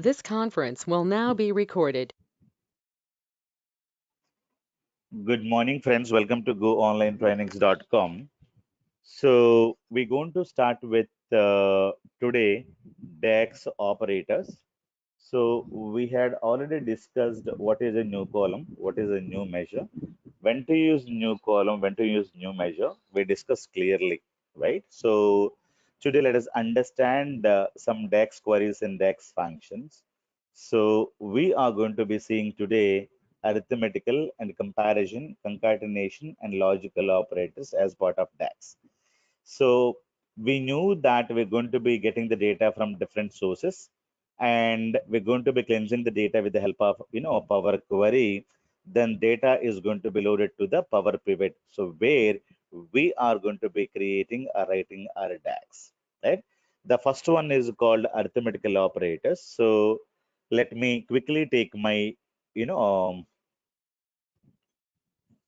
This conference will now be recorded. Good morning, friends. Welcome to goonlinetrainings.com. So we're going to start with today DAX operators. So we had already discussed what is a new column, what is a new measure, when to use new column, when to use new measure. We discussed clearly, right? So today let us understand some DAX queries and DAX functions. So we are going to be seeing today arithmetical and comparison, concatenation, and logical operators as part of DAX. So we knew that we're going to be getting the data from different sources, and we're going to be cleansing the data with the help of Power Query. Then data is going to be loaded to the Power Pivot. So where we are going to be creating or writing our DAX, right? The first one is called arithmetical operators. So let me quickly take my you know um,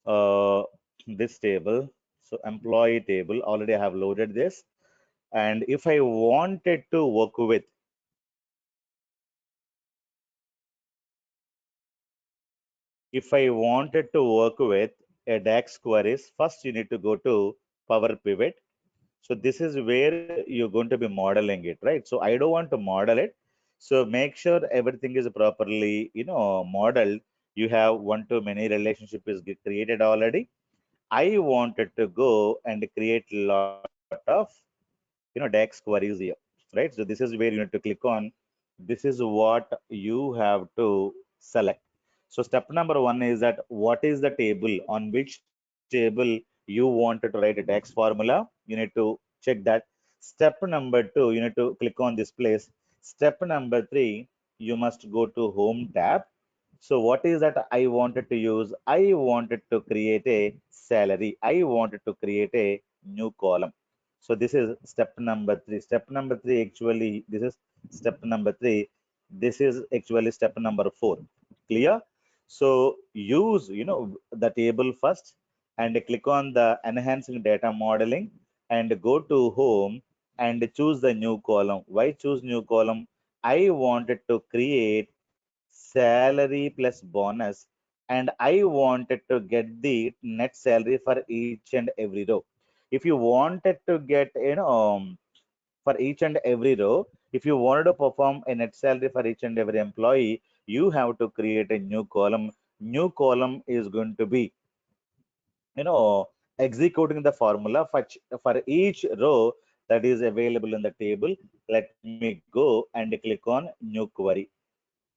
uh, this table. So employee table, already I have loaded this. And if I wanted to work with, if I wanted to work with a DAX queries, first you need to go to Power Pivot. So this is where you're going to be modeling it, right? So I don't want to model it. So make sure everything is properly, modeled. You have one-to-many relationship is created already. I wanted to go and create a lot of DAX queries here, right? So this is where you need to click on. This is what you have to select. So step number one is that what is the table, on which table you wanted to write a DAX formula. You need to check that. Step number two, you need to click on this place. Step number three, you must go to Home tab. So what is that I wanted to use? I wanted to create a salary. I wanted to create a new column. So this is step number three. Step number three, actually, this is step number three. This is actually step number four. Clear? So use, the table first and click on the enhancing data modeling and go to home and choose the new column. Why choose new column? I wanted to create salary plus bonus, and I wanted to get the net salary for each and every row. If you wanted to get, for each and every row, if you wanted to perform a net salary for each and every employee, you have to create a new column. New column is going to be, executing the formula for each row that is available in the table. Let me go and click on new query.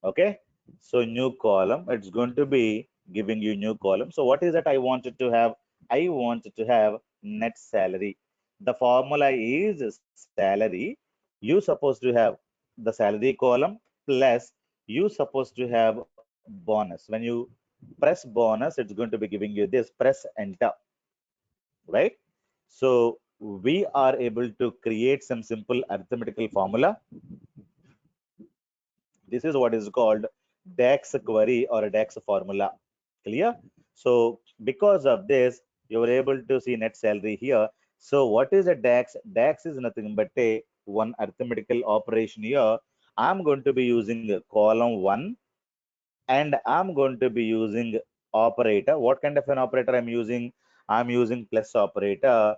Okay, so new column, it's going to be giving you new column. So what is that I wanted to have? I wanted to have net salary. The formula is salary. You supposed to have the salary column plus you supposed to have bonus. When you press bonus, it's going to be giving you this. Press enter, right? So we are able to create some simple arithmetical formula. This is what is called DAX query or a DAX formula. Clear? So because of this, you were able to see net salary here. So what is a DAX? DAX is nothing but a one arithmetical operation here. I'm going to be using column one and I'm going to be using operator. What kind of an operator I'm using? I'm using plus operator,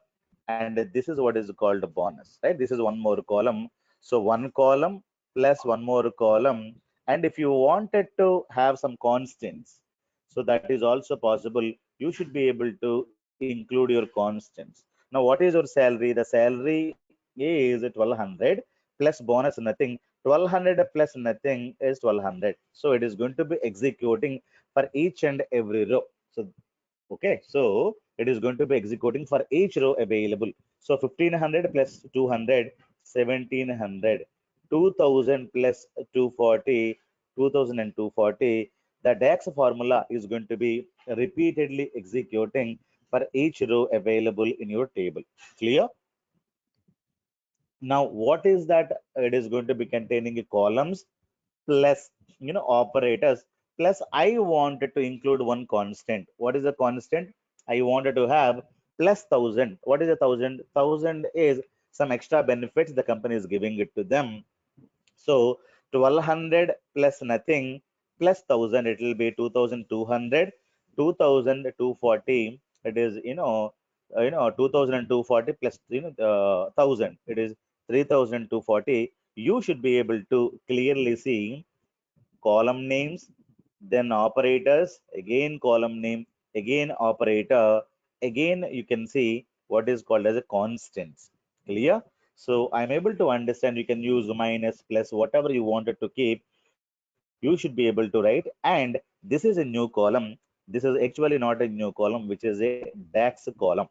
and this is what is called bonus, right? This is one more column. So one column plus one more column. And if you wanted to have some constants, so that is also possible. You should be able to include your constants. Now, what is your salary? The salary is 1200 plus bonus nothing. 1200 plus nothing is 1200. So it is going to be executing for each and every row. So okay, so it is going to be executing for each row available. So 1500 plus 200, 1700, 2000 plus 240, 2000 and 240. The DAX formula is going to be repeatedly executing for each row available in your table. Clear? Now, what is that? It is going to be containing columns plus, operators plus I wanted to include one constant. What is the constant? I wanted to have plus 1000. What is a 1000? 1000 is some extra benefits the company is giving it to them. So 1200 plus nothing plus 1000, it will be 2200, 2240. It is, 2240 plus, 1000. It is 3240. You should be able to clearly see column names, then operators, again column name, again operator, again you can see what is called as a constants. Clear? So I'm able to understand you can use minus, plus, whatever you wanted to keep, you should be able to write. And this is a new column. This is actually not a new column, which is a DAX column.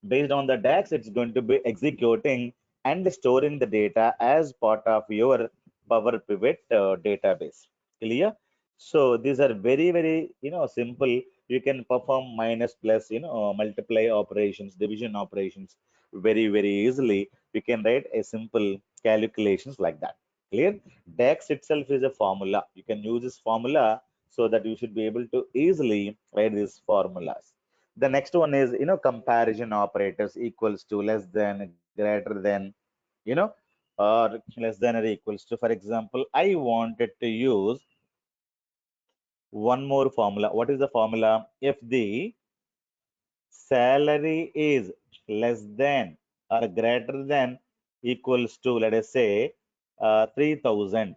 Based on the DAX, it's going to be executing and storing the data as part of your Power Pivot database. Clear? So these are very, very, simple. You can perform minus, plus, multiply operations, division operations very, very easily. You can write a simple calculations like that. Clear? DAX itself is a formula. You can use this formula so that you should be able to easily write these formulas. The next one is, comparison operators equals to, less than, greater than, you know, or less than or equals to. For example, I wanted to use one more formula. What is the formula? If the salary is less than or greater than equals to, let us say, 3000,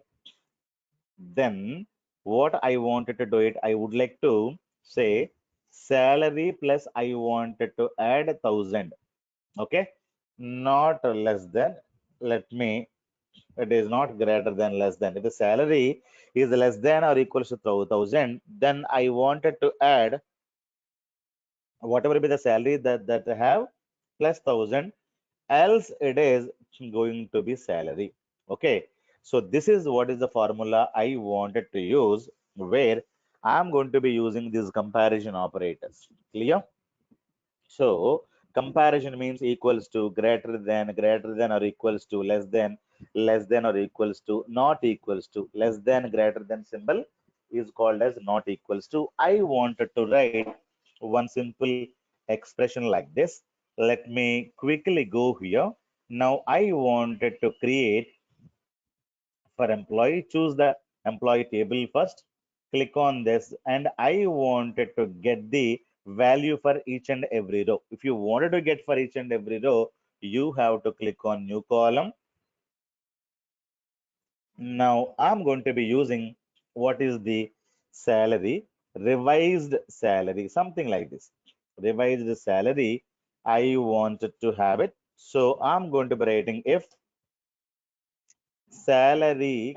then what I wanted to do it, I would like to say salary plus I wanted to add 1000. Okay, not less than. Let me, it is not greater than, less than. If the salary is less than or equals to 1000, then I wanted to add whatever be the salary that I have plus 1000, else it is going to be salary. Okay, so this is what is the formula I wanted to use, where I'm going to be using these comparison operators. Clear? So comparison means equals to, greater than or equals to, less than or equals to, not equals to. Less than, greater than symbol is called as not equals to. I wanted to write one simple expression like this. Let me quickly go here. Now I wanted to create for employee, choose the employee table first, click on this, and I wanted to get the value for each and every row. If you wanted to get for each and every row, you have to click on new column. Now I'm going to be using what is the salary, revised salary, something like this. Revised salary, I wanted to have it. So I'm going to be writing if salary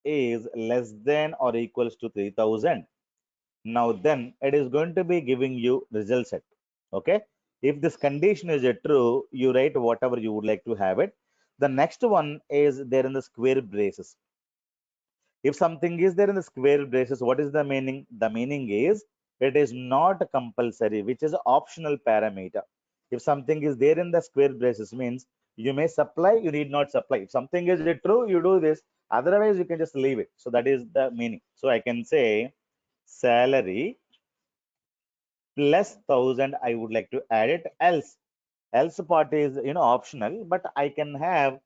is less than or equals to 3000. Now then it is going to be giving you result set. Okay. If this condition is a true, you write whatever you would like to have it. The next one is there in the square braces. If something is there in the square braces, what is the meaning? The meaning is it is not compulsory, which is an optional parameter. If something is there in the square braces, means you may supply, you need not supply. If something is true, you do this. Otherwise, you can just leave it. So that is the meaning. So I can say salary plus 1000, I would like to add it. Else part is, optional, but I can have,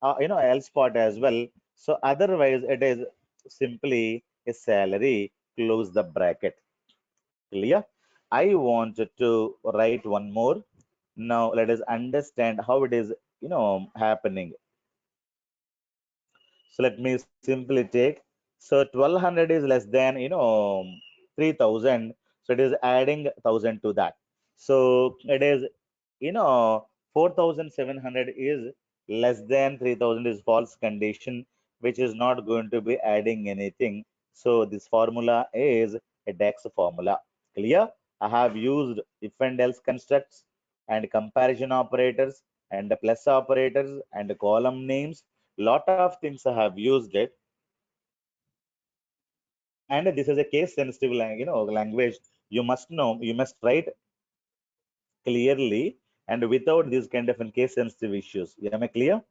else part as well. So otherwise it is simply a salary, close the bracket. Clear? I wanted to write one more. Now let us understand how it is, happening. So let me simply take, so 1200 is less than, 3000. So it is adding 1000 to that. So it is, 4700 is less than 3000 is false condition, which is not going to be adding anything. So this formula is a DAX formula. Clear? I have used if and else constructs and comparison operators and the plus operators and column names. Lot of things I have used it, and this is a case sensitive language. You must know, you must write clearly and without these kind of case sensitive issues. Am I clear?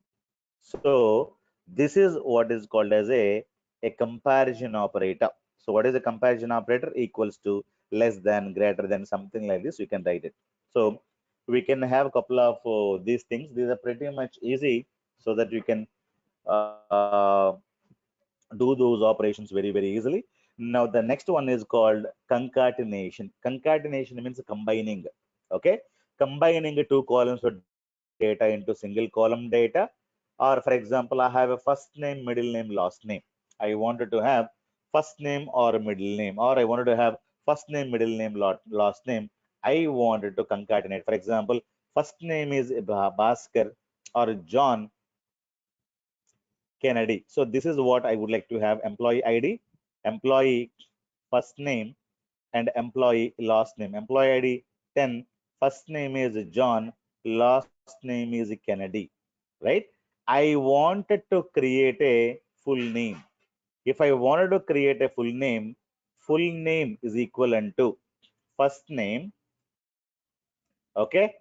So this is what is called as a comparison operator. So what is a comparison operator? Equals to, less than, greater than, something like this. You can write it. So we can have a couple of these things. These are pretty much easy, so that you can uh, do those operations very, very easily. Now, the next one is called concatenation. Concatenation means combining. Okay, combining two columns of data into single column data. Or, for example, I have a first name, middle name, last name. I wanted to have first name or middle name, or I wanted to have first name, middle name, last name. I wanted to concatenate. For example, first name is Bhaskar or John Kennedy. So this is what I would like to have: employee ID, employee first name, and employee last name. Employee ID 10, first name is John, last name is Kennedy, right? I wanted to create a full name. If I wanted to create a full name is equivalent to first name, okay?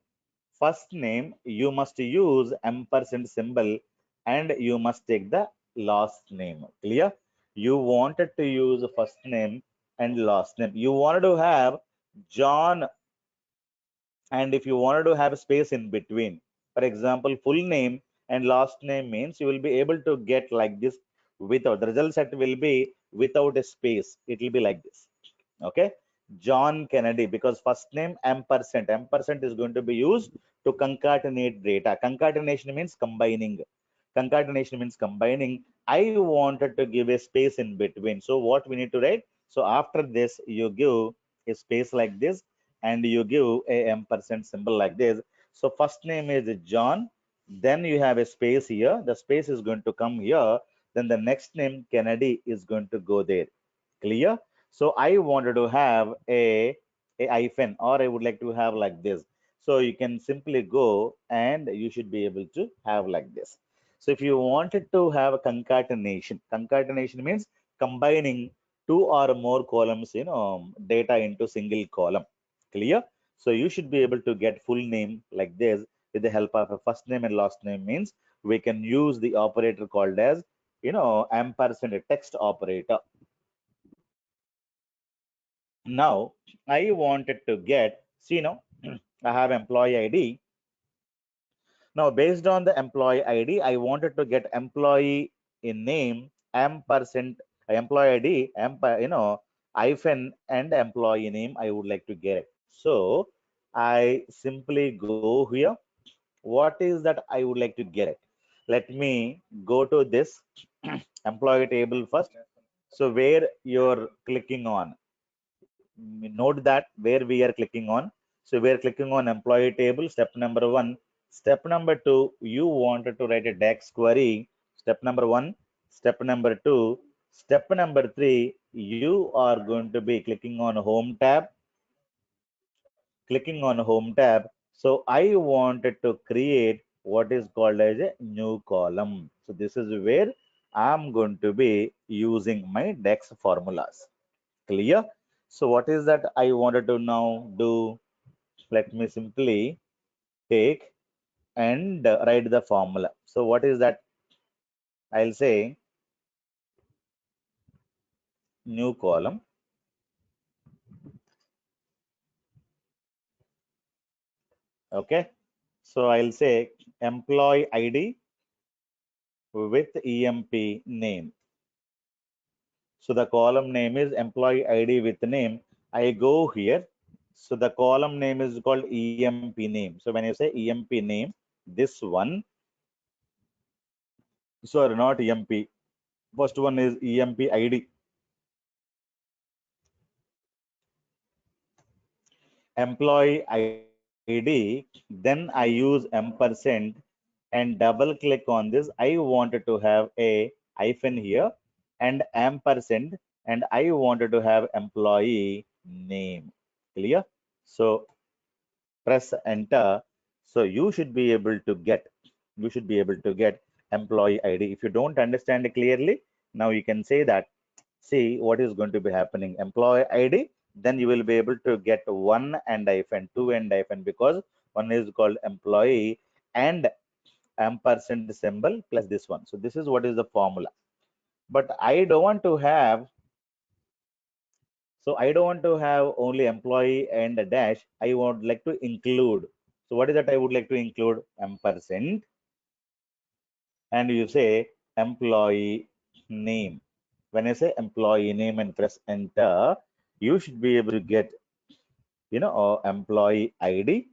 First name, you must use ampersand symbol and you must take the last name. Clear? You wanted to use first name and last name. You wanted to have John, and if you wanted to have a space in between, for example, full name and last name means you will be able to get like this without the result set will be without a space. It will be like this. Okay, John Kennedy, because first name ampersand is going to be used to concatenate data. Concatenation means combining. Concatenation means combining. I wanted to give a space in between. So what we need to write? So after this, you give a space like this and you give a ampersand symbol like this. So first name is John. Then you have a space here. The space is going to come here. Then the next name Kennedy is going to go there. Clear? So I wanted to have a hyphen, or I would like to have like this. So you can simply go and you should be able to have like this. So if you wanted to have a concatenation means combining two or more columns, data into single column. Clear? So you should be able to get full name like this with the help of a first name and last name means we can use the operator called as, ampersand text operator. Now, I wanted to get, see, I have employee ID. Now, based on the employee ID, I wanted to get employee in name, ampersand, employee ID, hyphen and employee name, I would like to get it. So, I simply go here. What is that I would like to get it? Let me go to this employee table first. So, where you're clicking on, note that where we are clicking on. So we are clicking on employee table, step number one. Step number two, you wanted to write a DAX query. Step number one. Step number two. Step number three, you are going to be clicking on home tab, clicking on home tab. So I wanted to create what is called as a new column. So this is where I'm going to be using my DAX formulas. Clear? So what is that I wanted to now do? Let me simply take and write the formula. So what is that? I'll say new column. Okay. So I'll say employee ID with EMP name. So the column name is employee ID with name. I go here. So the column name is called EMP name. So when you say EMP name, this one, sorry, not EMP. First one is EMP ID. Employee ID, then I use ampersand and double click on this. I wanted to have a hyphen here and ampersand, and I wanted to have employee name. Clear? So press enter. So you should be able to get employee ID. If you don't understand it clearly, now you can say that, see what is going to be happening. Employee ID, then you will be able to get one and hyphen, two and hyphen, because one is called employee and ampersand symbol plus this one. So this is what is the formula. But I don't want to have, so I don't want to have only employee and a dash. I would like to include. So what is that I would like to include? Ampersand, and you say employee name. when I say employee name and press enter, you should be able to get, employee ID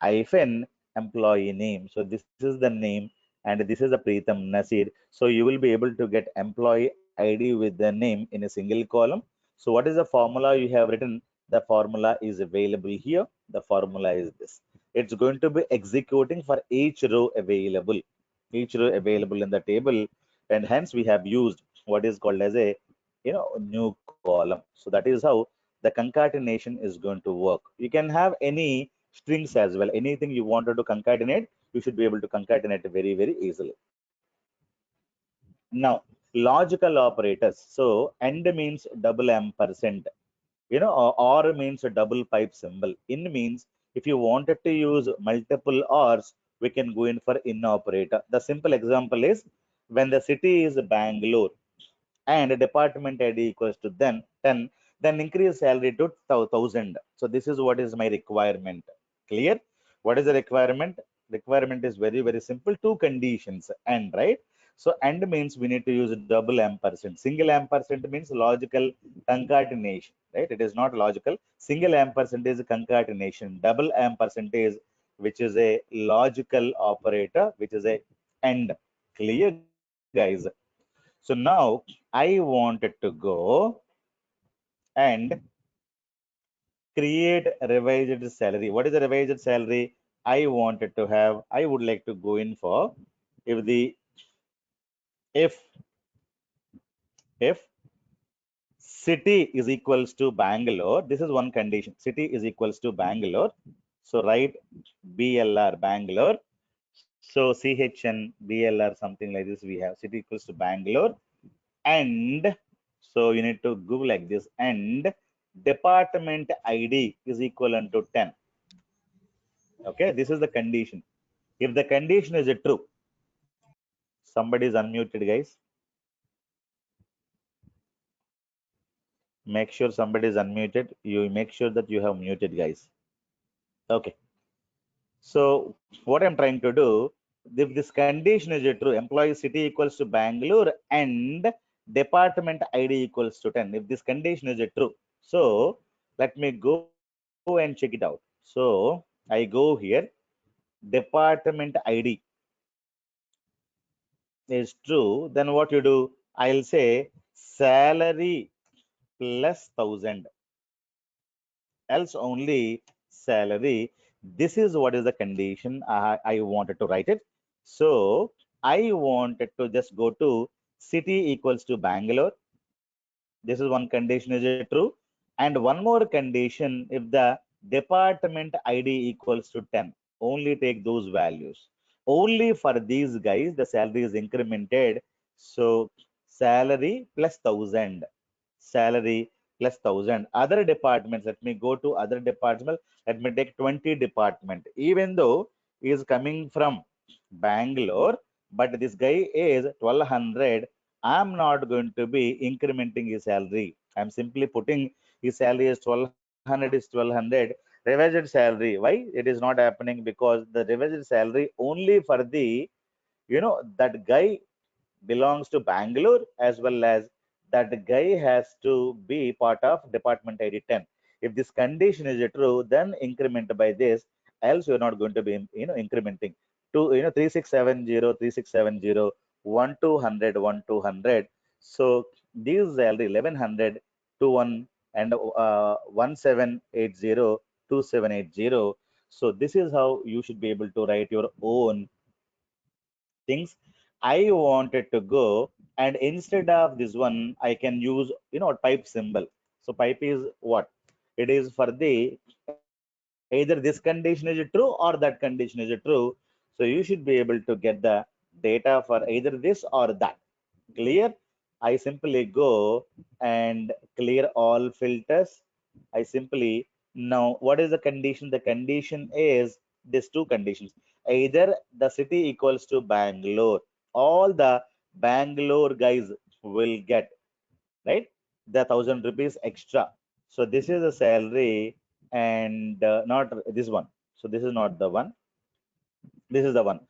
hyphen employee name. So this is the name and this is the Preetham Nasir. So you will be able to get employee ID with the name in a single column. So what is the formula you have written? The formula is available here. The formula is this. It's going to be executing for each row available in the table, and hence we have used what is called as a new column. So that is how the concatenation is going to work. You can have any strings as well. Anything you wanted to concatenate, you should be able to concatenate very, very easily. Now, logical operators. So, and means double ampersand, or means a double pipe symbol. In means if you wanted to use multiple ors, we can go in for in operator. The simple example is when the city is Bangalore and department ID equals to then 10, then increase salary to 1000. So this is what is my requirement. Clear? What is the requirement? Requirement is very, very simple. Two conditions and right. So and means we need to use double ampersand. Single ampersand means logical concatenation, right? It is not logical. Single ampersand is concatenation. Double ampersand is which is a logical operator, which is a and. Clear, guys? So now I wanted to go and create revised salary. What is the revised salary? I wanted to have, I would like to go in for if the if if city is equals to Bangalore, this is one condition. City is equals to Bangalore. So write BLR Bangalore. So CHN BLR something like this we have. City equals to Bangalore. And so you need to go like this, and department ID is equivalent to 10. Okay, this is the condition. If the condition is true, somebody is unmuted, guys. Make sure somebody is unmuted. You make sure that you have muted, guys. Okay. So what I'm trying to do, if this condition is true, employee city equals to Bangalore and department ID equals to 10. If this condition is true, so let me go and check it out. So I go here, department ID is true. Then what you do? I'll say salary plus 1000, else only salary. This is what is the condition I wanted to write it. So I wanted to just go to city equals to Bangalore. This is one condition is it true. And one more condition, if the department ID equals to 10, only take those values. Only for these guys, the salary is incremented. So salary plus 1000, salary plus 1000. Other departments, let me go to other department. Let me take 20 department. Even though he is coming from Bangalore, but this guy is 1200. I'm not going to be incrementing his salary. I'm simply putting his salary is 1200 is 1200. Revised salary. Why? It is not happening because the revised salary only for the, that guy belongs to Bangalore as well as that guy has to be part of department ID 10. If this condition is true, then increment by this, else you're not going to be, incrementing to, 3670, 3670, 1200, 1200. So these salary 1100, 21 and 1780, 2780. So this is how you should be able to write your own things. I wanted to go, and instead of this one, I can use, pipe symbol. So pipe is what? It is for the either this condition is true or that condition is true. So you should be able to get the data for either this or that. Clear? I simply go and clear all filters. I simply now what is the condition? The condition is these two conditions. Either the city equals to Bangalore, all the Bangalore guys will get right the 1000 rupees extra. So this is the salary and not this one. So this is not the one. This is the one.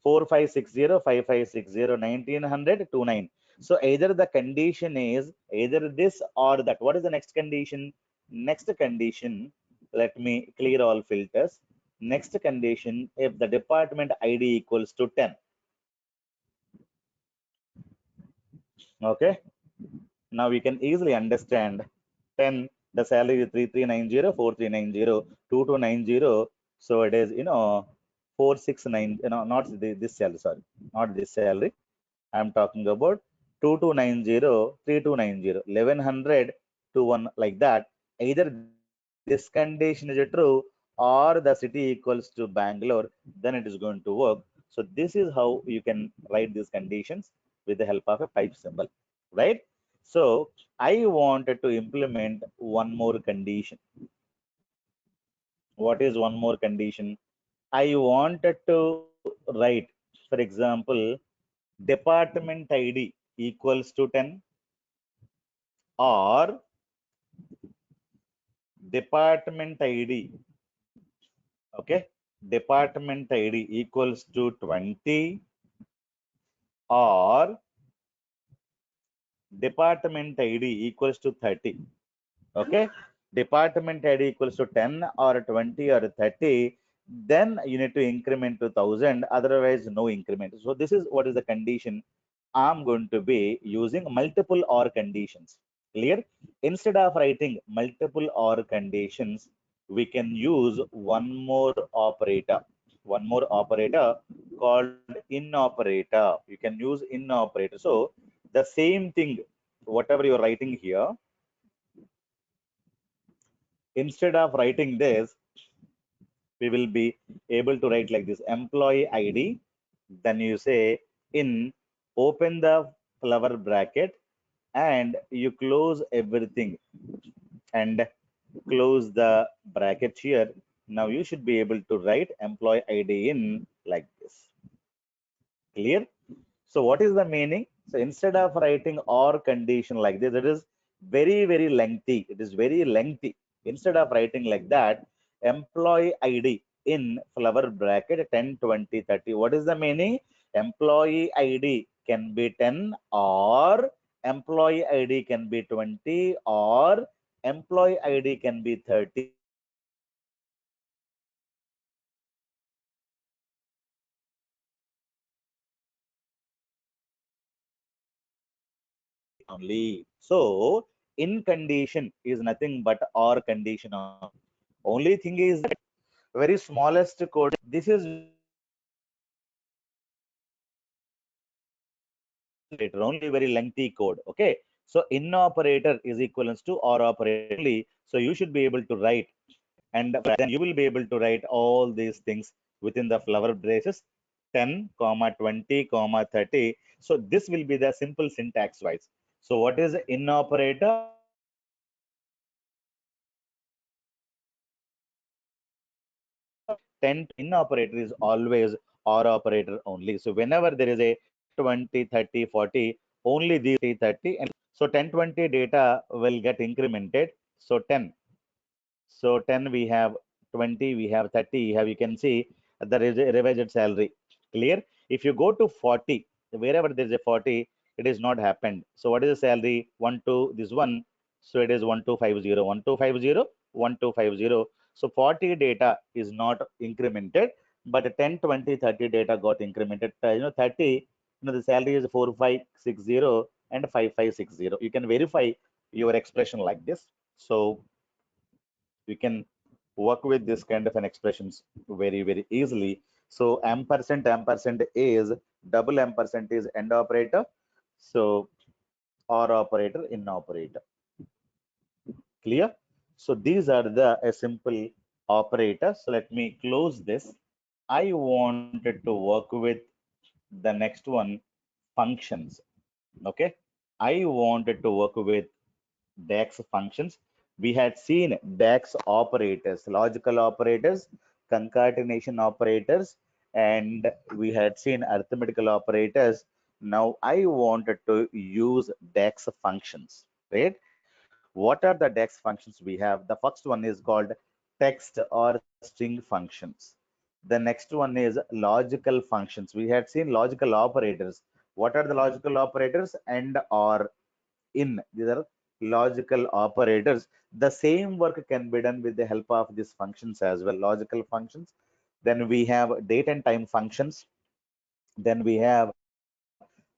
4560, 5560, 1900, 29. So either the condition is either this or that. What is the next condition? Next condition, let me clear all filters. Next condition, if the department ID equals to 10. Okay. Now we can easily understand 10, the salary is 3390, 4390, 2290. So it is, 469, not this salary, sorry, not this salary. I'm talking about 2290, 3290, 1100 to 1 like that. Either this condition is true or the city equals to Bangalore, then it is going to work. So this is how you can write these conditions with the help of a pipe symbol, right? So I wanted to implement one more condition. What is one more condition? I wanted to write, for example, department ID equals to 10 or department ID, okay, department ID equals to 20 or department ID equals to 30. Okay, department ID equals to 10 or 20 or 30, then you need to increment to 1000, otherwise no increment. So this is what is the condition. I'm going to be using multiple or conditions. Clear? Instead of writing multiple or conditions, we can use one more operator, called in operator. You can use in operator. So the same thing, whatever you're writing here, instead of writing this, we will be able to write like this: employee ID, then you say in, open the flower bracket, and you close everything and close the bracket here. Now you should be able to write employee ID in like this. Clear? So what is the meaning? So instead of writing or condition like this, it is very, very lengthy. It is very lengthy. Instead of writing like that, employee ID in flower bracket 10, 20, 30. What is the meaning? Employee ID can be 10 or employee ID can be 20 or employee ID can be 30 or employee ID can be 20 or employee ID can be 30 only. So in condition is nothing but or condition only. Only thing is that very smallest code. This is very smallest code. Operator only, very lengthy code. Okay. So in operator is equivalent to or operator only. So you should be able to write, and then you will be able to write all these things within the flower braces 10 comma 20 comma 30. So this will be the simple syntax wise. So what is in operator? In operator is always or operator only. So whenever there is a 10, 20, 30, 40, only these 30, and so 10, 20 data will get incremented. So 10. So 10 we have, 20 we have, 30 we have. You can see the revised salary. Clear? If you go to 40, wherever there is a 40, it is not happened. So what is the salary? 1 to this one. So it is 1250, 1250, 1250. So 40 data is not incremented, but 10, 20, 30 data got incremented. 30, the salary is 4560 and 5560. You can verify your expression like this. So you can work with this kind of an expressions very, very easily. So ampersand is double ampersand is end operator. So or operator in operator. Clear? So these are the a simple operators. So let me close this. I wanted to work with the next one, functions. Okay. I wanted to work with DAX functions. We had seen DAX operators, logical operators, concatenation operators, and we had seen arithmetical operators. Now I wanted to use DAX functions, right? What are the DAX functions we have? The first one is called text or string functions. The next one is logical functions. We had seen logical operators. What are the logical operators? And or in. These are logical operators. The same work can be done with the help of these functions as well, logical functions. Then we have date and time functions. Then we have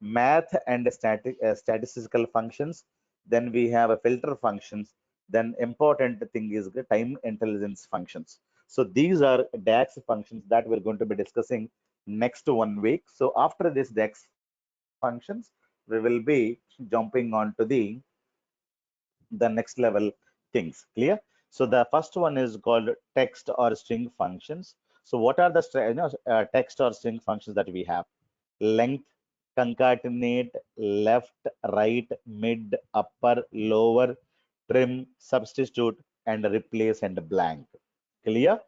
math and statistical functions. Then we have a filter functions. Then important thing is the time intelligence functions. So these are DAX functions that we're going to be discussing next 1 week. So after this DAX functions, we will be jumping on to the next level things. Clear? So the first one is called text or string functions. So what are the text or string functions that we have? Length, concatenate, left, right, mid, upper, lower, trim, substitute, and replace and blank. Clear?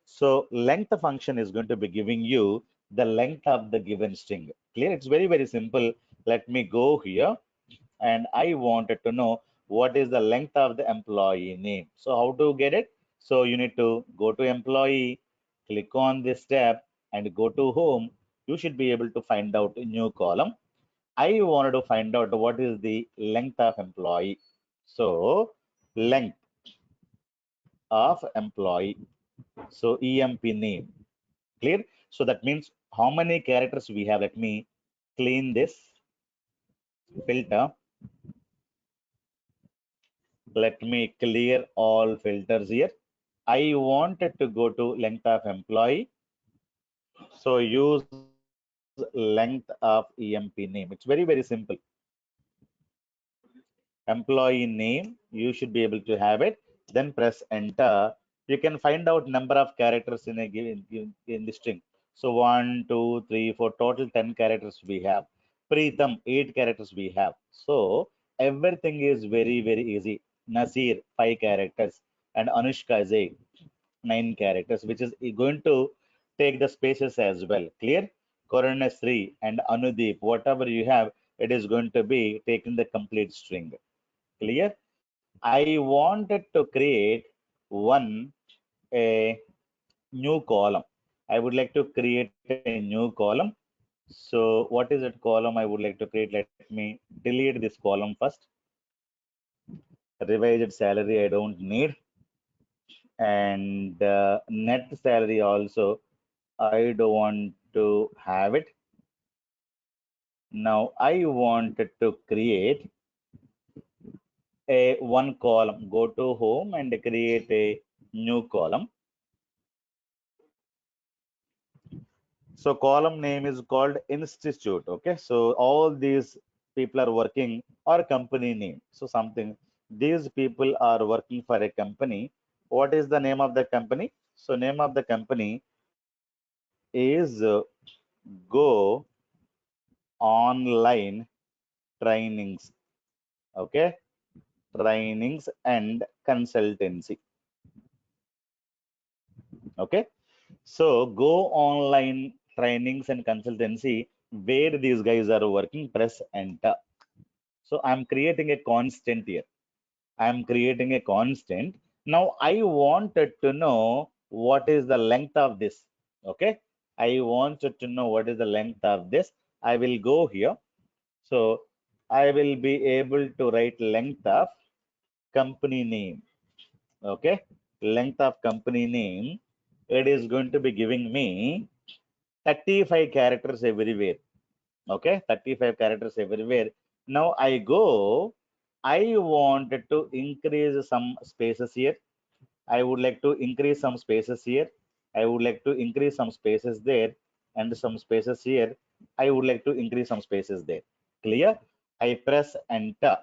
So length function is going to be giving you the length of the given string. Clear? It's very, very simple. Let me go here and I wanted to know what is the length of the employee name. So how to get it? So you need to go to employee, click on this tab and go to home. You should be able to find out a new column. I wanted to find out what is the length of employee. So length of employee. So EMP name. Clear? So that means how many characters we have. Let me clean this filter. Let me clear all filters here. I wanted to go to length of employee. So use length of EMP name. It's very, very simple. Employee name, you should be able to have it. Then press enter. You can find out number of characters in a in the string. So 1, 2, 3, 4, total 10 characters we have. Preetham, 8 characters we have. So everything is very, very easy. Nasir, 5 characters. And Anushka is 8. 9 characters, which is going to take the spaces as well. Clear? Coronasri and Anudeep, whatever you have, it is going to be taking the complete string. Clear? I wanted to create one a new column. I would like to create a new column. So what is that column I would like to create? Let me delete this column first. Revised salary I don't need. And net salary also I don't want to have it. Now I wanted to create a one column. Go to home and create a new column. So column name is called institute. Okay. So all these people are working or company name. So something these people are working for a company. What is the name of the company? So name of the company is Go Online Trainings. Okay. Trainings and consultancy. Okay. So go online trainings and consultancy where these guys are working, press enter. So I'm creating a constant here. I'm creating a constant. Now I wanted to know what is the length of this. Okay. I wanted to know what is the length of this. I will go here. So I will be able to write length of company name. Okay. Length of company name. It is going to be giving me 35 characters everywhere. Okay, 35 characters everywhere. Now I go, I wanted to increase some spaces here. I would like to increase some spaces here. I would like to increase some spaces there and some spaces here. I would like to increase some spaces there. Clear? I press enter.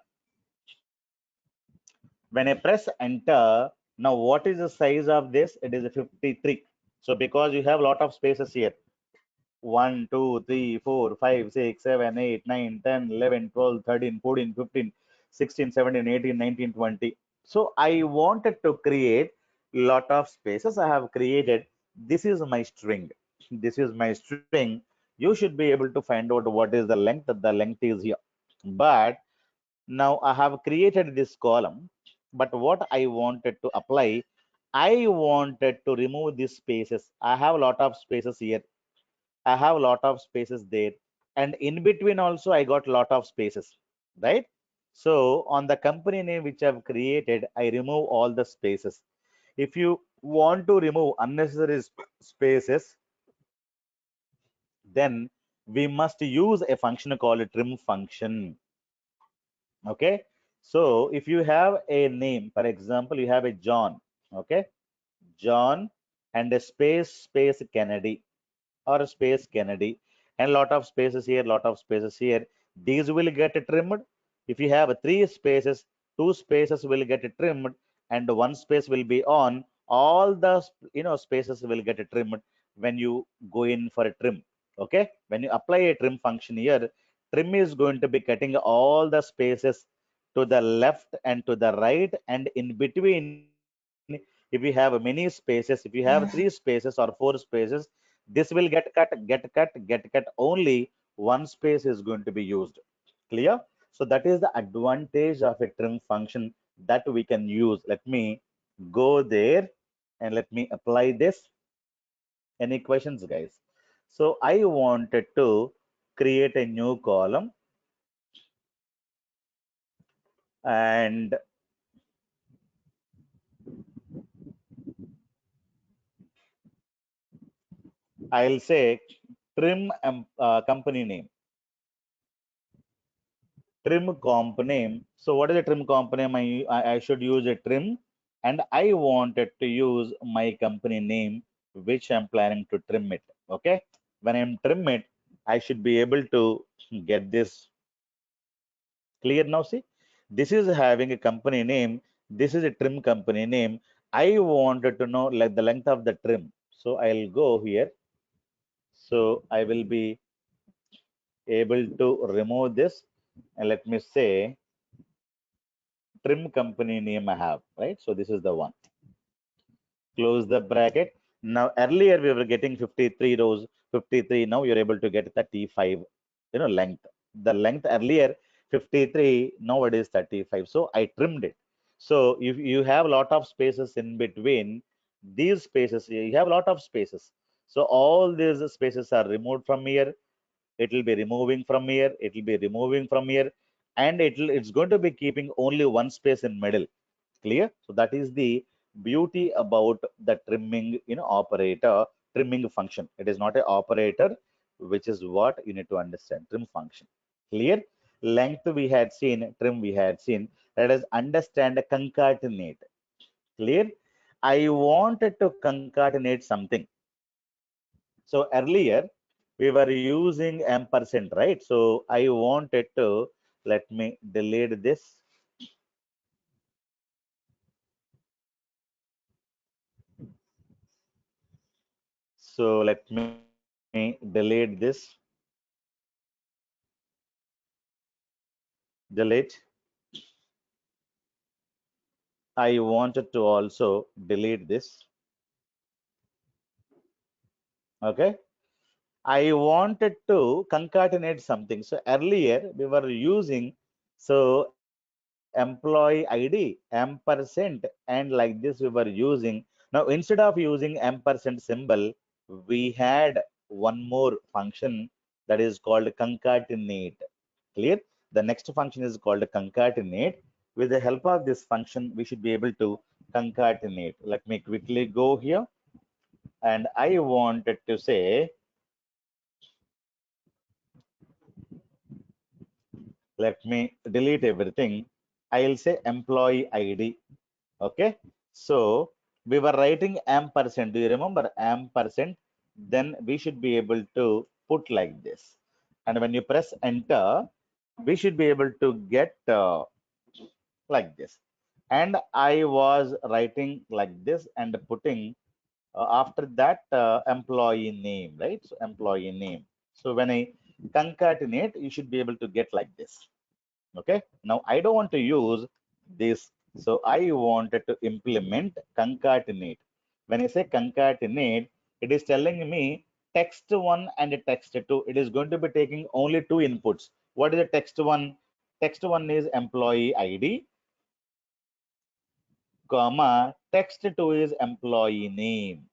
When I press enter, now what is the size of this? It is a 53. So because you have a lot of spaces here, 1, 2, 3, 4, 5, 6, 7, 8, 9, 10, 11, 12, 13, 14, 15, 16, 17, 18, 19, 20. So I wanted to create lot of spaces. I have created. This is my string. This is my string. You should be able to find out what is the length. The length is here. But now I have created this column. But what I wanted to apply, I wanted to remove these spaces. I have a lot of spaces here. I have a lot of spaces there. and in between also I got lot of spaces, right? So on the company name which I've created, I remove all the spaces. If you want to remove unnecessary spaces, then we must use a function called a trim function. Okay. So if you have a name, for example, you have a John, okay, John and a space Kennedy or a space Kennedy, and lot of spaces here, lot of spaces here. These will get trimmed. If you have three spaces, two spaces will get trimmed, and one space will be on. All the spaces will get trimmed when you go in for a trim. Okay, when you apply a trim function here, trim is going to be cutting all the spaces to the left and to the right, and in between, if you have many spaces, if you have three spaces or four spaces, this will get cut only one space is going to be used. Clear? So that is the advantage of a trim function that we can use. Let me go there and let me apply this. Any questions, guys? So I wanted to create a new column, and I'll say trim company name. Trim comp name. So what is a trim comp name? I should use a trim, and I wanted to use my company name, which I'm planning to trim it. Okay. When I'm trim it, I should be able to get this clear now. See, this is having a company name. This is a trim company name. I wanted to know like the length of the trim. So I'll go here. So I will be able to remove this, and let me say trim company name I have, right? So this is the one. Close the bracket. Now earlier we were getting 53 rows, 53. Now you're able to get 35, length. The length earlier 53, now it is 35. So I trimmed it. So if you have a lot of spaces in between these spaces, you have a lot of spaces. So all these spaces are removed from here. It will be removing from here. It will be removing from here, and it's going to be keeping only one space in middle. Clear? So that is the beauty about the trimming, operator, trimming function. It is not an operator, which is what you need to understand. Trim function. Clear? Length we had seen, trim we had seen. Let us understand concatenate. Clear? I wanted to concatenate something. So earlier we were using ampersand, right? So I wanted to, let me delete this. So let me delete this. Delete. I wanted to also delete this. Okay. I wanted to concatenate something. So earlier we were using employee ID, ampersand, and like this we were using. Now instead of using ampersand symbol, we had one more function that is called concatenate. Clear? The next function is called concatenate. With the help of this function, we should be able to concatenate. Let me quickly go here, and I wanted to say, let me delete everything. I'll say employee ID. Okay. So we were writing ampersand. Do you remember ampersand? Then we should be able to put like this. And when you press enter, we should be able to get like this. And I was writing like this and putting after that employee name, right? So employee name. So when I concatenate, you should be able to get like this. Okay. Now I don't want to use this. So I wanted to implement concatenate. When I say concatenate, it is telling me text one and text two. It is going to be taking only two inputs. What is the text one? Text one is employee ID, comma, text two is employee name.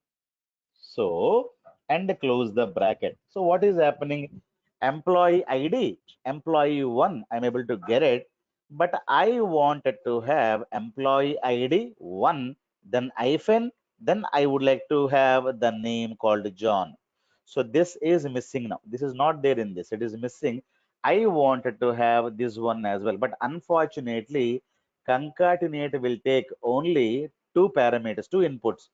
So, and close the bracket. So what is happening? employee ID, employee one, I'm able to get it, but I wanted to have employee ID one, then hyphen, then I would like to have the name called John. So this is missing now. This is not there in this. It is missing. I wanted to have this one as well, but unfortunately, concatenate will take only two parameters, two inputs.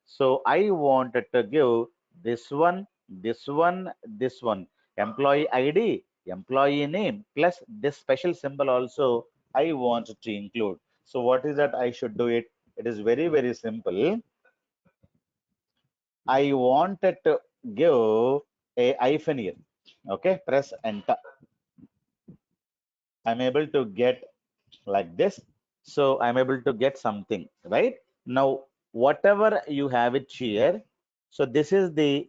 So I wanted to give this one, this one, this one, employee ID, employee name, plus this special symbol also I want to include. So what is that I should do it? It is very, very simple. I wanted to give a hyphen here. Okay, press enter. I'm able to get like this. So I'm able to get something, right? Now, whatever you have it here, so this is the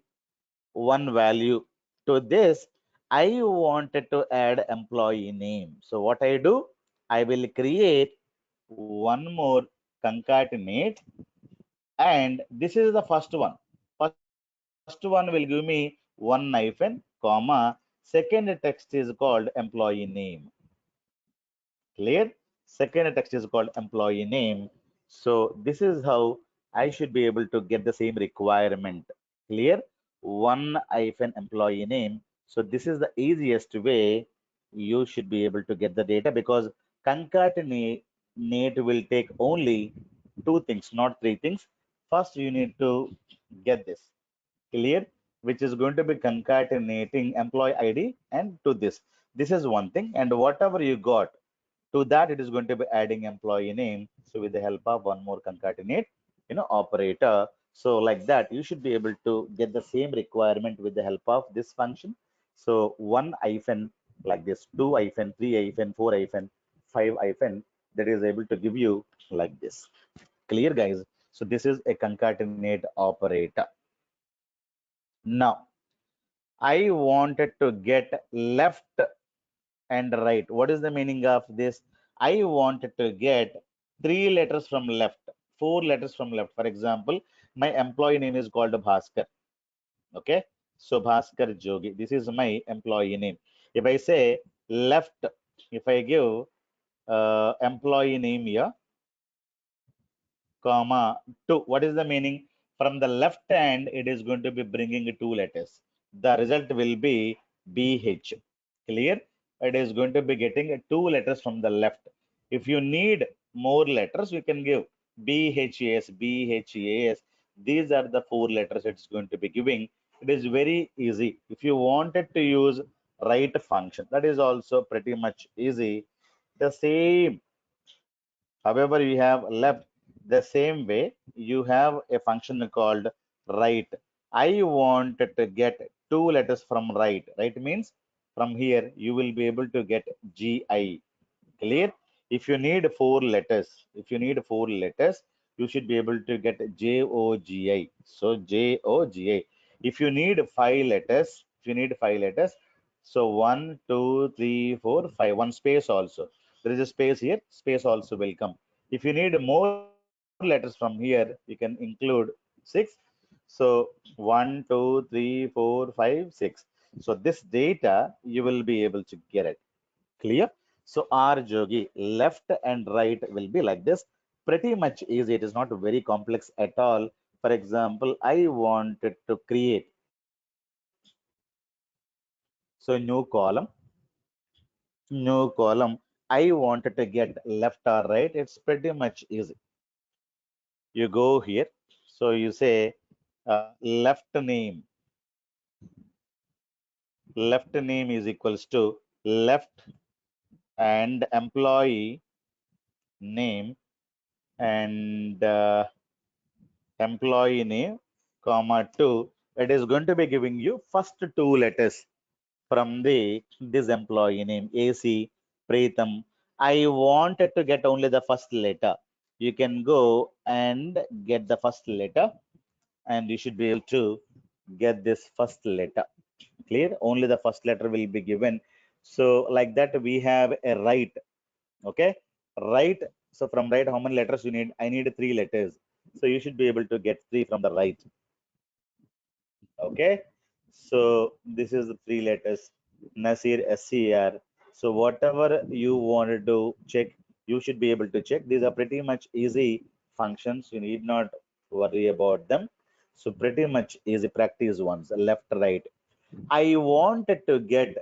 one value. To this, I wanted to add employee name. So what I do, I will create one more concatenate, and this is the first one. First one will give me one hyphen, comma, second text is called employee name. Clear? Second text is called employee name. So this is how I should be able to get the same requirement. Clear? One hyphen employee name. So this is the easiest way you should be able to get the data, because concatenate will take only two things, not three things. First, you need to get this. Clear? Which is going to be concatenating employee ID and to this. This is one thing. And whatever you got, to that, it is going to be adding employee name. So with the help of one more concatenate, operator. So like that, you should be able to get the same requirement with the help of this function. So one hyphen like this, two hyphen, three hyphen, four hyphen, five hyphen, that is able to give you like this. Clear, guys? So this is a concatenate operator. Now, I wanted to get left and right. What is the meaning of this? I wanted to get three letters from left, four letters from left. For example, my employee name is called Bhaskar. Okay. So Bhaskar Jogi. This is my employee name. If I say left, if I give employee name here, comma, two. What is the meaning? From the left hand, it is going to be bringing two letters. The result will be BH. Clear? It is going to be getting two letters from the left. If you need more letters, you can give BHAS, BHAS. These are the four letters it's going to be giving. It is very easy. If you wanted to use right function, that is also pretty much easy. The same. However, you have left the same way, you have a function called right. I wanted to get two letters from right. Right means from here you will be able to get GI. Clear? If you need four letters, you should be able to get JOGI. So JOGI. If you need five letters, so one, two, three, four, five. One space also. There is a space here. Space also will come. If you need more letters from here, you can include six. So one, two, three, four, five, six. So this data you will be able to get it. Clear? So R Jogi, left and right will be like this. Pretty much easy. It is not very complex at all. For example, I wanted to create. So new column. I wanted to get left or right. It's pretty much easy. You go here. So you say left name. Left name is equals to left and employee name and employee name, comma 2. It is going to be giving you first two letters from the this employee name, AC Preetham. I wanted to get only the first letter. You can go and get the first letter, and you should be able to get this first letter. Clear? Only the first letter will be given. So like that we have a right. Okay, right. So from right, how many letters you need? I need three letters. So you should be able to get three from the right. Okay, so this is the three letters. Nasir SCR. So whatever you wanted to check, you should be able to check. These are pretty much easy functions. You need not worry about them. So pretty much easy practice ones, left, right. I wanted to get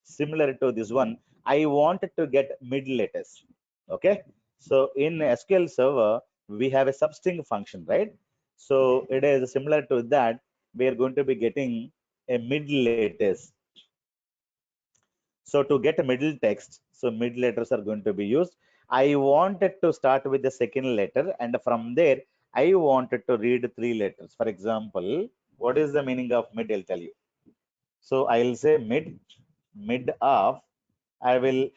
similar to this one. I wanted to get mid latest. Okay. So in SQL Server, we have a substring function, right? So it is similar to that. We are going to be getting a mid latest. So to get a middle text, so mid letters are going to be used. I wanted to start with the second letter, and from there, I wanted to read three letters. For example, what is the meaning of mid? I'll tell you. So I'll say mid of, I will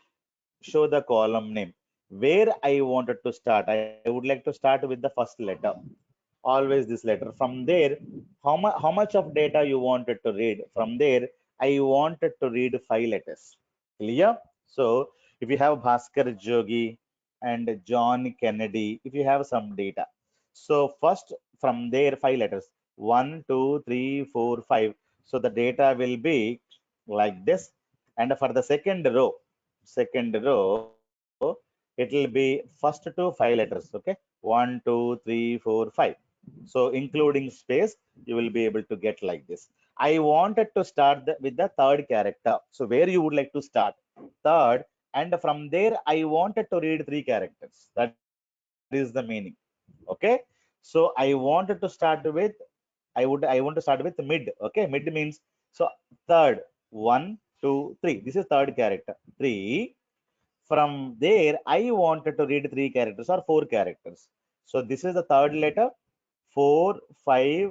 show the column name. Where I wanted to start, I would like to start with the first letter, always this letter. From there, how much of data you wanted to read? From there, I wanted to read five letters. Clear? So if you have Bhaskar Jogi and John Kennedy, if you have some data. So first from there, five letters. One, two, three, four, five. So the data will be like this. And for the second row, it will be first to five letters. Okay. One, two, three, four, five. So including space, you will be able to get like this. I wanted to start with the third character. So where you would like to start? Third, and from there I wanted to read three characters. That is the meaning. Okay. So I wanted to start with, I want to start with mid. Okay. Mid means, so third, one, two, three. This is third character. Three. From there, I wanted to read three characters or four characters. So this is the third letter, four, five.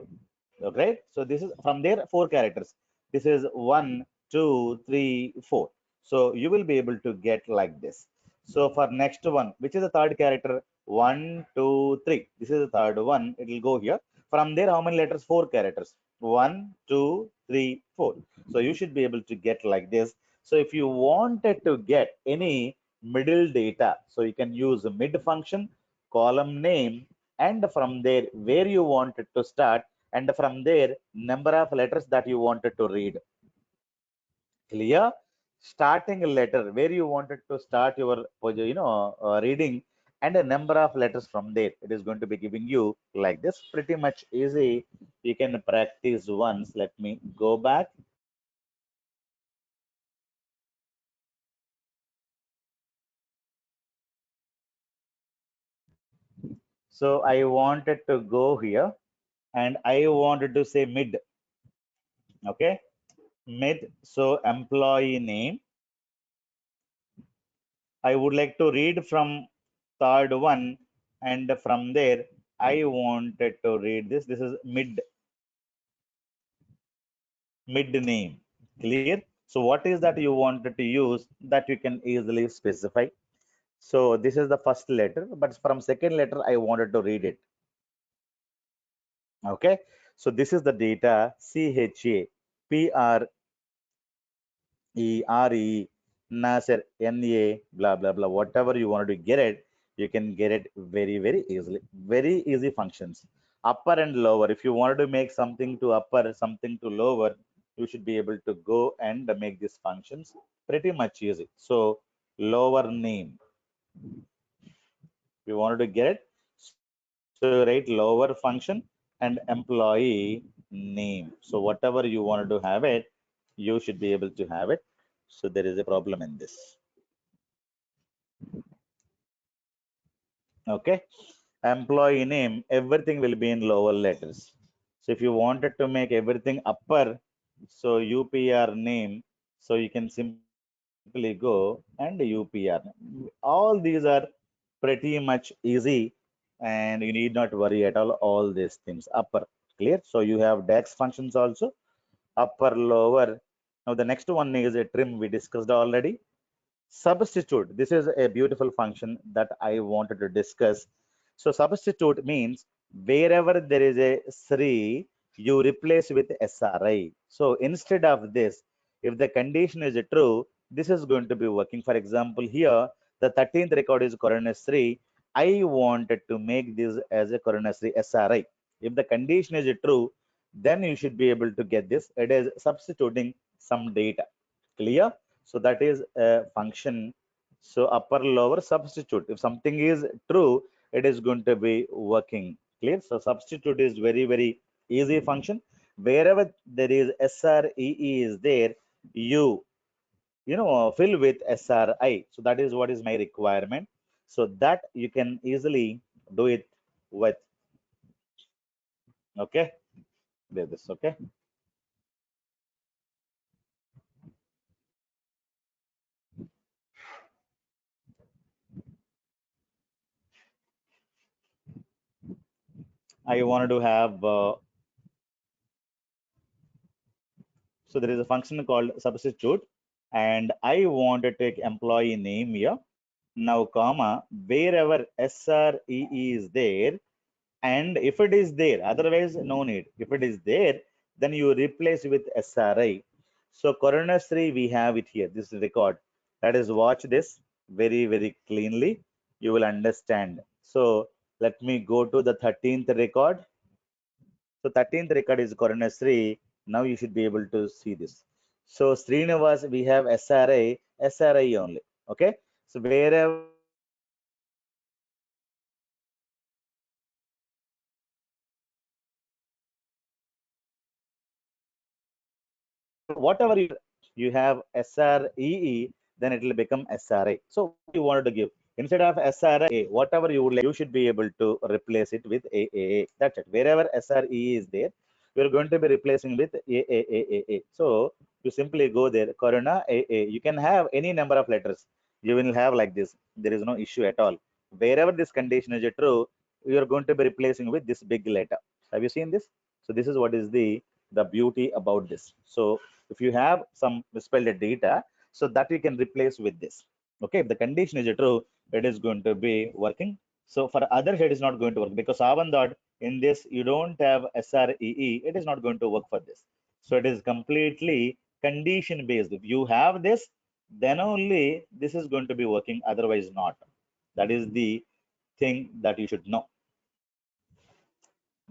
Okay. So this is from there, four characters. This is one, two, three, four. So you will be able to get like this. So for next one, which is the third character? One, two, three. This is the third one. It will go here. From there, how many letters? Four characters. One, two, three, four. So you should be able to get like this. So if you wanted to get any middle data, so you can use a mid function, column name, and from there where you wanted to start, and from there number of letters that you wanted to read. Clear? Starting a letter where you wanted to start your reading, and a number of letters from there, it is going to be giving you like this. Pretty much easy. You can practice once. Let me go back. So I wanted to go here, and I wanted to say mid. Okay, mid. So employee name, I would like to read from third one, and from there I wanted to read this. This is mid name. Clear? So what is that you wanted to use, that you can easily specify. So this is the first letter, but from second letter I wanted to read it. Okay. So this is the data CHA, PRERE, Nasser, NA, blah, blah, blah. Whatever you want to get it, you can get it very, very easily. Very easy functions. Upper and lower. If you wanted to make something to upper, something to lower, you should be able to go and make these functions pretty much easy. So lower name, we wanted to get it. So you write lower function and employee name. So whatever you wanted to have it, you should be able to have it. So there is a problem in this. Okay. Employee name, everything will be in lower letters. So if you wanted to make everything upper, so UPR name, so you can simply go and UPR. All these are pretty much easy, and you need not worry at all these things. Upper, clear? So you have DAX functions also, upper, lower. Now the next one is a trim, we discussed already. Substitute. This is a beautiful function that I wanted to discuss. So substitute means wherever there is a Sri, you replace with SRI. So instead of this, if the condition is true, this is going to be working. For example, here the 13th record is Coronasri. I wanted to make this as a Coronasri SRI. If the condition is true, then you should be able to get this. It is substituting some data. Clear? So that is a function. So upper lower substitute. If something is true, it is going to be working. Clear? So substitute is very easy function. Wherever there is SREE is there, you fill with SRI. So that is what is my requirement. So that you can easily do it with. Okay, there this. Okay, I wanted to have. So there is a function called substitute, and I want to take employee name here. Now, comma, wherever SREE is there, and if it is there, otherwise no need. If it is there, then you replace with SRI. So coronary we have it here. This record. That is, watch this very cleanly. You will understand. So let me go to the 13th record. So 13th record is coronary. Now you should be able to see this. So Srinivas, we have SRI only. Okay. So wherever whatever you have SREE, then it will become SRI. So what you wanted to give instead of SRA, whatever you would like, you should be able to replace it with AAA. That's it. Wherever SRE is there, you're going to be replacing with AAA. So you simply go there, Corona AA. You can have any number of letters. You will have like this. There is no issue at all. Wherever this condition is true, you are going to be replacing with this big letter. Have you seen this? So this is what is the beauty about this. So if you have some misspelled data, so that you can replace with this. Okay, if the condition is true, it is going to be working. So for others, it is not going to work because even though in this you don't have SREE, it is not going to work for this. So it is completely condition based. If you have this, then only this is going to be working, otherwise not. That is the thing that you should know.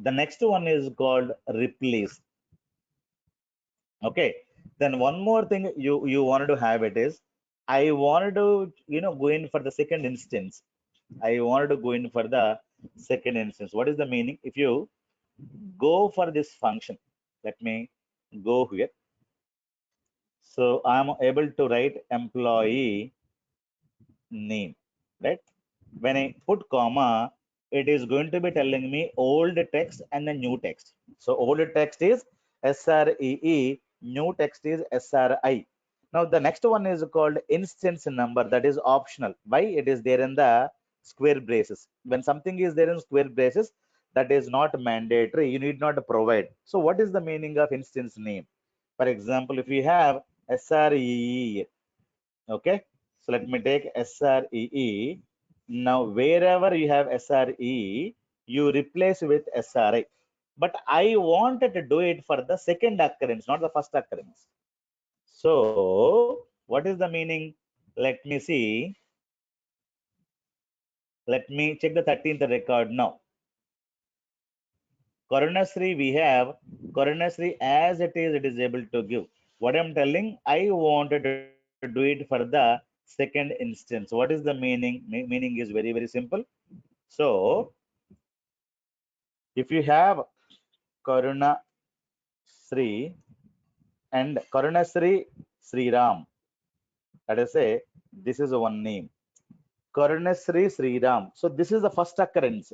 The next one is called replace. Okay, then one more thing you wanted to have it is, I wanted to go in for the second instance. I wanted to go in for the second instance. What is the meaning? If you go for this function, let me go here. So I'm able to write employee name, right? When I put comma, it is going to be telling me old text and the new text. So old text is SREE, new text is SRI. Now the next one is called instance number. That is optional. Why? It is there in the square braces. When something is there in square braces, that is not mandatory. You need not provide. So what is the meaning of instance name? For example, if you have SREE, okay, so let me take SREE. Now, wherever you have SRE, you replace with SRI. But I wanted to do it for the second occurrence, not the first occurrence. So, what is the meaning? Let me see. Let me check the 13th record now. Coronary, we have coronary as it is able to give. What I'm telling, I wanted to do it for the second instance. What is the meaning? Meaning is very simple. So, if you have Karuna Sri and Karuna Sri Ram, let us say this is one name. Karuna Sri Ram. So this is the first occurrence.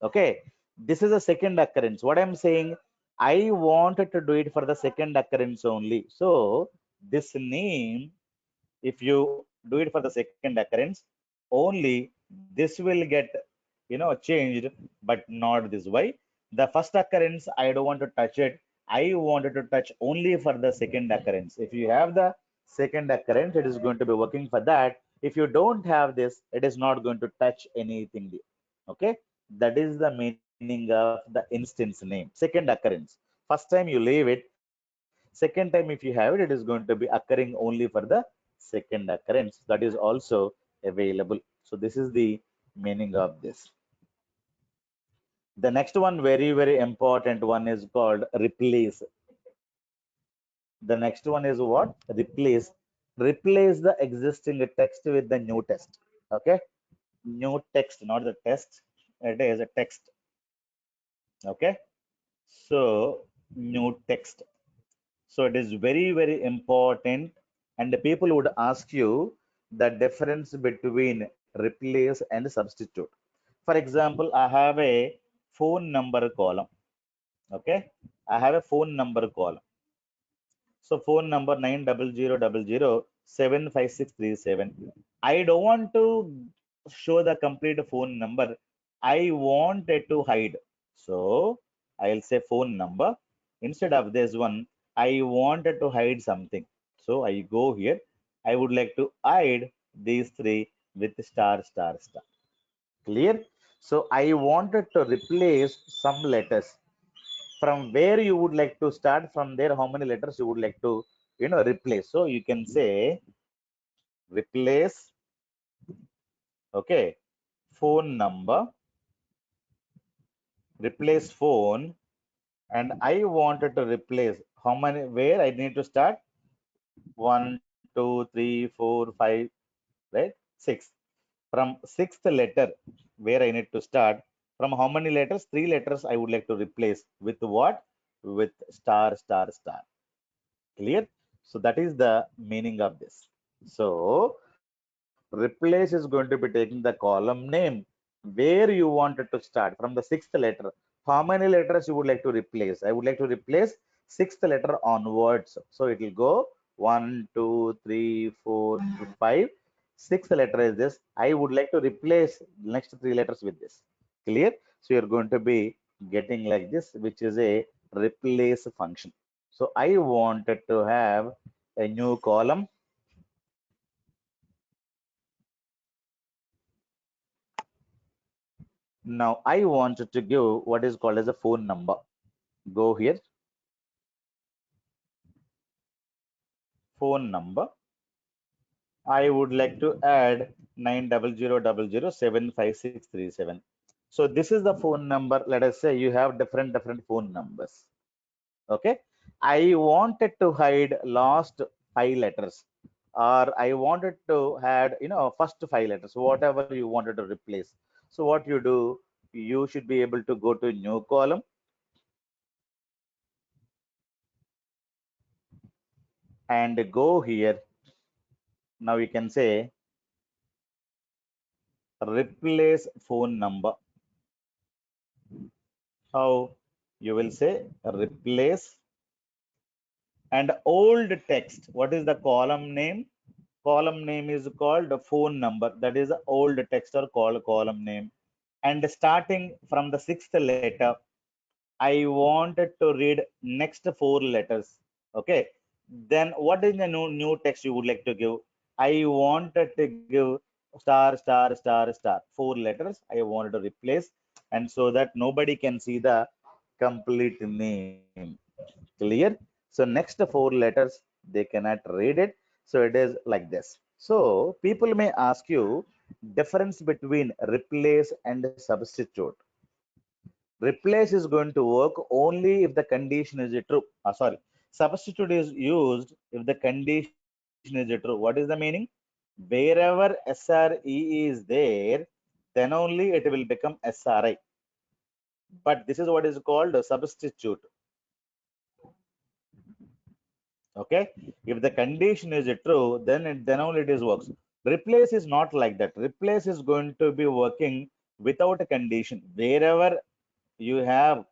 Okay. This is the second occurrence. What I'm saying, I wanted to do it for the second occurrence only. So this name, if you do it for the second occurrence, only this will get changed, but not this. Why? The first occurrence I don't want to touch it. I wanted to touch only for the second occurrence. If you have the second occurrence, it is going to be working for that. If you don't have this, it is not going to touch anything. Okay, that is the meaning of the instance name, second occurrence. First time you leave it, second time if you have it, it is going to be occurring only for the second occurrence. That is also available. So this is the meaning of this. The next one, very important one, is called replace. The next one is what? Replace. Replace the existing text with the new text. Okay. New text, not the test. It is a text. Okay. So new text. So it is very, very important. And the people would ask you the difference between replace and substitute. For example, I have a phone number column. Okay. I have a phone number column. So phone number 90000756637. I don't want to show the complete phone number. I wanted to hide. So I'll say phone number. Instead of this one, I wanted to hide something. So I go here. I would like to hide these three with star, star, star. Clear? So I wanted to replace some letters. From where you would like to start, from there how many letters you would like to replace. So you can say replace, okay, phone number, replace phone, and I wanted to replace how many, where I need to start, 1 2 3 4 5, right, 6. From sixth letter where I need to start, from how many letters, 3 letters I would like to replace with what, with star, star, star. Clear? So that is the meaning of this. So replace is going to be taking the column name where you wanted to start from the sixth letter. How many letters you would like to replace? I would like to replace sixth letter onwards. So it will go 1 2 3 4 5. Sixth letter is this. I would like to replace next 3 letters with this. Clear? So you're going to be getting like this, which is a replace function. So I wanted to have a new column. Now I wanted to give what is called as a phone number. Go here, phone number. I would like to add 90000756637. So this is the phone number. Let us say you have different phone numbers. Okay. I wanted to hide last 5 letters, or I wanted to add, first 5 letters, whatever you wanted to replace. So what you do, you should be able to go to new column and go here. Now you can say replace phone number. How you will say replace and old text. What is the column name? Column name is called the phone number. That is the old text or called column name. And starting from the sixth letter, I wanted to read next 4 letters. Okay. Then what is the new text you would like to give? I wanted to give star, star, star, star. 4 letters I wanted to replace, and so that nobody can see the complete name. Clear? So next 4 letters they cannot read it. So it is like this. So people may ask you difference between replace and substitute. Replace is going to work only if the condition is a true. Sorry, substitute is used if the condition is a true. What is the meaning? Wherever SRE is there, then only it will become SRI. But this is what is called a substitute. Okay, if the condition is a true, then only it is works. Replace is not like that. Replace is going to be working without a condition. Wherever you have,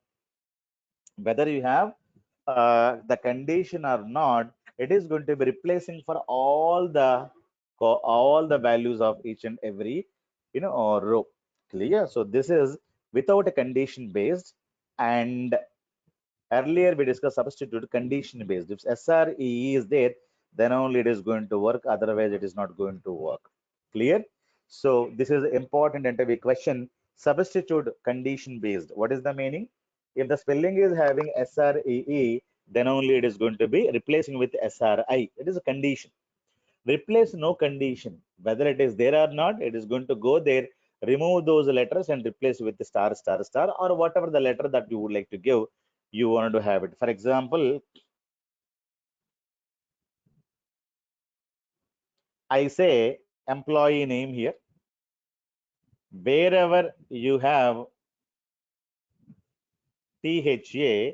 whether you have the condition or not, it is going to be replacing for all the values of each and every row. Clear? So this is without a condition based, and earlier we discussed substitute condition based. If SRE is there, then only it is going to work. Otherwise, it is not going to work. Clear? So this is important interview question. Substitute condition based. What is the meaning? If the spelling is having SREE, then only it is going to be replacing with SRI. It is a condition. Replace no condition. Whether it is there or not, it is going to go there, remove those letters and replace with the star, star, star, or whatever the letter that you would like to give, you want to have it. For example, I say employee name here. Wherever you have THA,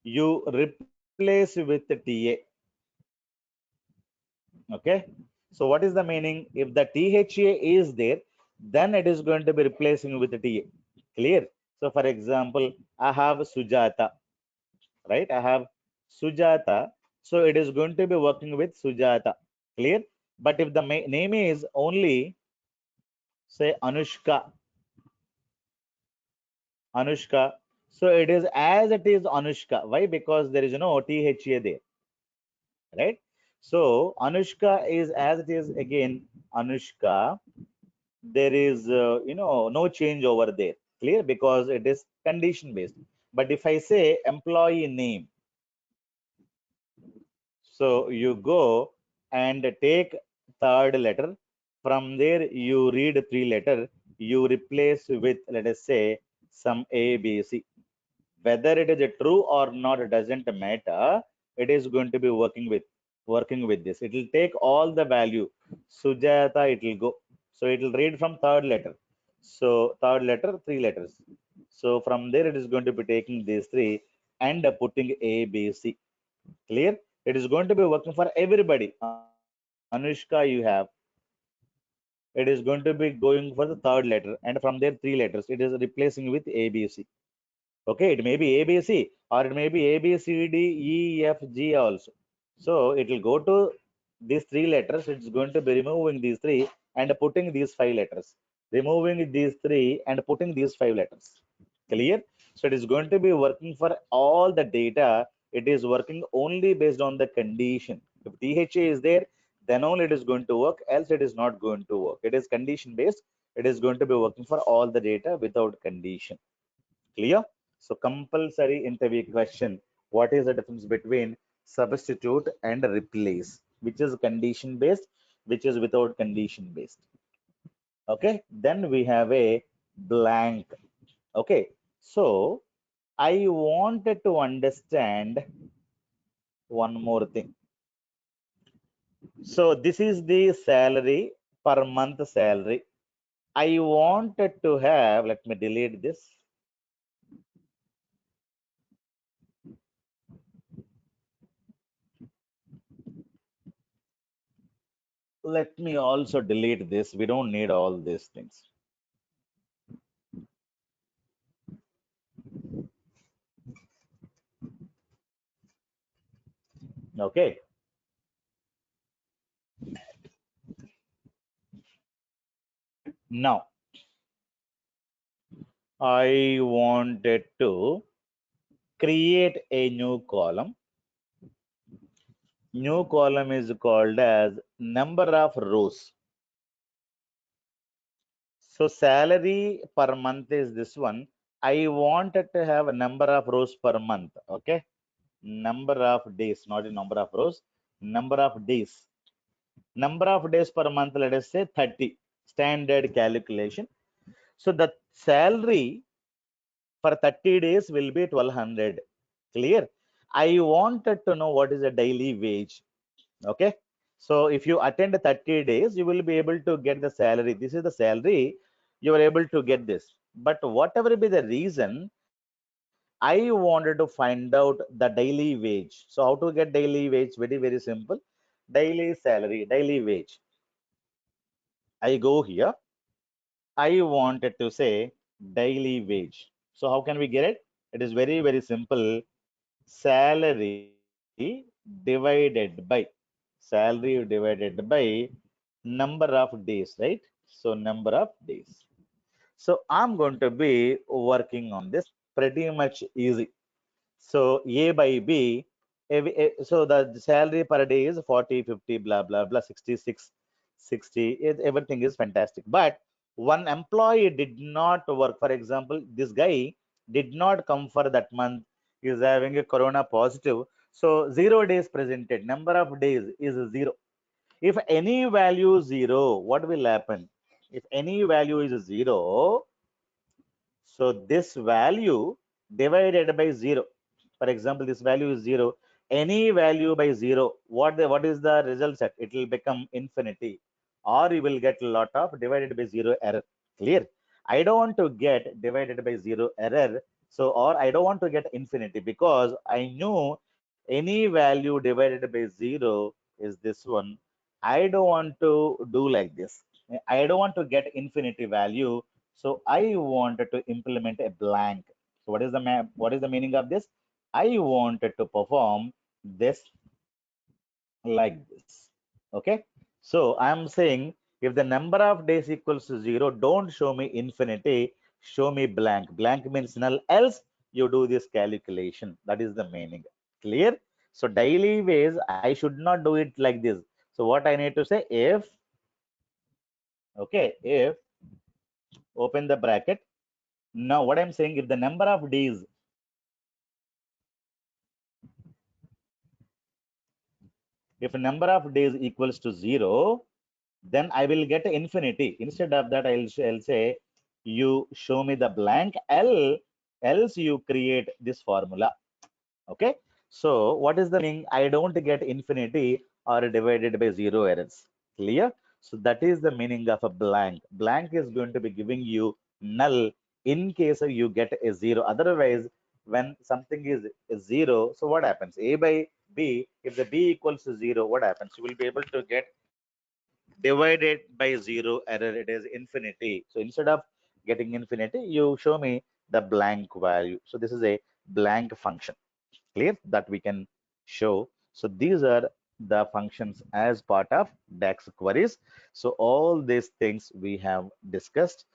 you replace with TA. Okay. So what is the meaning? If the THA is there, then it is going to be replacing with the TA. Clear? So for example, I have Sujata, right? I have Sujata. So it is going to be working with Sujata. Clear? But if the name is only, say, Anushka, so it is as it is Anushka. Why? Because there is no THA there, right? So Anushka is as it is again Anushka. There is no change over there. Clear? Because it is condition based. But if I say employee name, so you go and take third letter. From there you read three letter. You replace with, let us say, some A, B, C. Whether it is a true or not, it doesn't matter. It is going to be working with this. It will take all the value. Sujata, it will go. So it will read from third letter. So third letter, three letters. So from there, it is going to be taking these three and putting A, B, C. Clear? It is going to be working for everybody. Anushka, you have. It is going to be going for the third letter, and from there, three letters. It is replacing with A, B, C. Okay, it may be ABC or it may be A, B, C, D, E, F, G also. So it will go to these three letters. It's going to be removing these three and putting these five letters. Removing these three and putting these five letters. Clear? So it is going to be working for all the data. It is working only based on the condition. If THA is there, then only it is going to work, else it is not going to work. It is condition based. It is going to be working for all the data without condition. Clear? So compulsory interview question. What is the difference between substitute and replace? Which is condition based, which is without condition based. Okay. Then we have a blank. Okay. So I wanted to understand one more thing. So this is the salary per month salary. I wanted to have, let me delete this. Let me also delete this. We don't need all these things. Okay. Now, I wanted to create a new column. New column is called as number of rows. So salary per month is this one. I wanted to have a number of rows per month. Okay. Number of days, not a number of rows, number of days. Number of days per month, let us say 30. Standard calculation. So the salary for 30 days will be 1200. Clear? I wanted to know what is the daily wage. Okay. So if you attend 30 days, you will be able to get the salary. This is the salary. You are able to get this. But whatever be the reason, I wanted to find out the daily wage. So how to get daily wage? Very, very simple. Daily salary, daily wage. I go here. I wanted to say daily wage. So how can we get it? It is very, very simple. Salary divided by number of days, right? So number of days. So I'm going to be working on this pretty much easy. So A by B, so the salary per day is 40, 50, blah, blah, blah, 66, 60. Everything is fantastic. But one employee did not work. For example, this guy did not come for that month. He is having a corona positive. So 0 days presented. Number of days is 0. If any value is 0, what will happen? If any value is 0, so this value divided by 0. For example, this value is 0. Any value by 0, what is the result set? It will become infinity. or you will get a lot of divided by zero error. Clear? I don't want to get divided by zero error. So, or I don't want to get infinity because I knew any value divided by zero is this one. I don't want to do like this. I don't want to get infinity value. So I wanted to implement a blank. So what is the meaning of this? I wanted to perform this like this. Okay. So I'm saying if the number of days equals to zero, don't show me infinity, show me blank. Blank means null, else you do this calculation. That is the meaning. Clear? So daily ways, I should not do it like this. So what I need to say, if, okay, if, open the bracket. Now what I'm saying, if the number of days, if number of days equals to zero, then I will get infinity. Instead of that, I'll say, you show me the blank, else you create this formula. Okay. So what is the meaning? I don't get infinity or divided by zero errors. Clear? So that is the meaning of a blank. Blank is going to be giving you null in case you get a zero. Otherwise, when something is a zero, so what happens? A by B, if the B equals to zero, what happens? You will be able to get divided by zero error, it is infinity. So instead of getting infinity, you show me the blank value. So this is a blank function. Clear? That we can show. So these are the functions as part of DAX queries. So all these things we have discussed.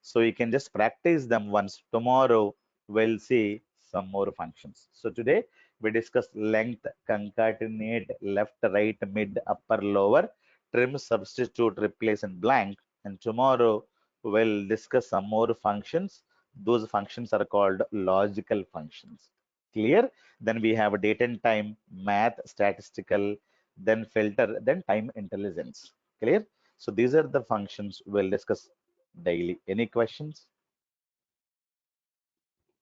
So you can just practice them once. Tomorrow we'll see some more functions. So today we discussed length, concatenate, left, right, mid, upper, lower, trim, substitute, replace, and blank. And tomorrow we'll discuss some more functions. Those functions are called logical functions. Clear? Then we have date and time, math, statistical, then filter, then time intelligence. Clear? So these are the functions we'll discuss daily. Any questions?